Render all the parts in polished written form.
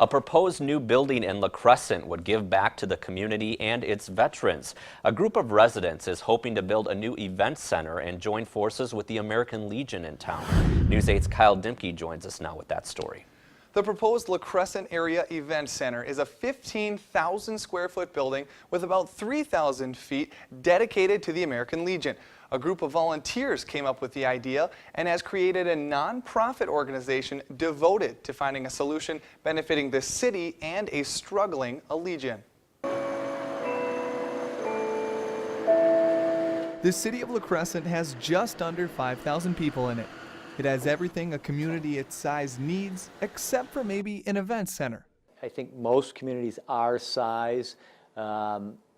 A proposed new building in Crescent would give back to the community and its veterans. A group of residents is hoping to build a new event center and join forces with the American Legion in town. News 8's Kyle Dimke joins us now with that story. The proposed Crescent Area Event Center is a 15,000 square foot building with about 3,000 feet dedicated to the American Legion. A group of volunteers came up with the idea and has created a non-profit organization devoted to finding a solution benefiting the city and a struggling Legion. The city of Crescent has just under 5,000 people in it. It has everything a community its size needs, except for maybe an event center. I think most communities our size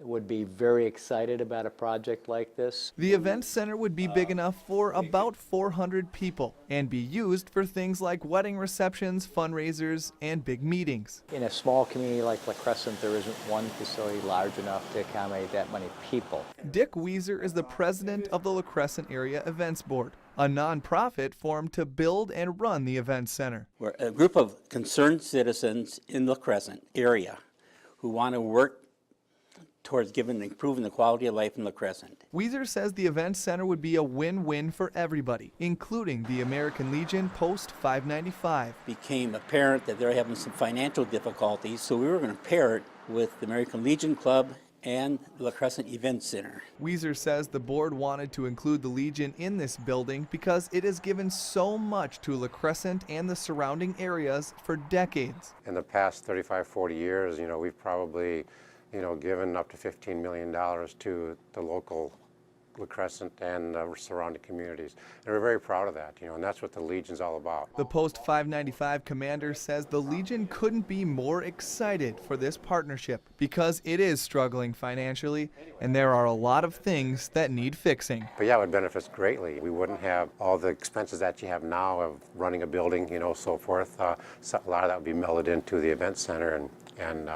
would be very excited about a project like this. The event center would be big enough for about 400 people and be used for things like wedding receptions, fundraisers, and big meetings. In a small community like Crescent, there isn't one facility large enough to accommodate that many people. Dick Weiser is the president of the Crescent Area Events Board, a nonprofit formed to build and run the event center. We're a group of concerned citizens in the Crescent area who want to work towards improving the quality of life in the Crescent. Weiser says the event center would be a win-win for everybody, including the American Legion Post 595. Became apparent that they're having some financial difficulties, so we were going to pair it with the American Legion Club and the Crescent Event Center. Weiser says the board wanted to include the Legion in this building because it has given so much to Crescent and the surrounding areas for decades. In the past 35, 40 years, we've probably given up to $15 million to the local Crescent and surrounding communities. And we're very proud of that, and that's what the Legion's all about. The Post 595 commander says the Legion couldn't be more excited for this partnership because it is struggling financially and there are a lot of things that need fixing. But yeah, it would benefit us greatly. We wouldn't have all the expenses that you have now of running a building, so forth. So a lot of that would be melded into the event center and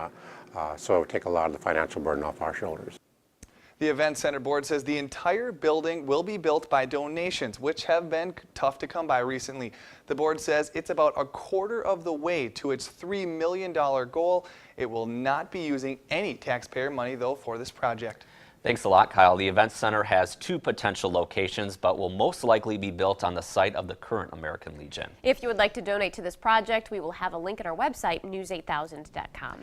so it would take a lot of the financial burden off our shoulders. The Event Center Board says the entire building will be built by donations, which have been tough to come by recently. The board says it's about a quarter of the way to its $3 million goal. It will not be using any taxpayer money, though, for this project. Thanks a lot, Kyle. The Event Center has 2 potential locations, but will most likely be built on the site of the current American Legion. If you would like to donate to this project, we will have a link at our website, news8000.com.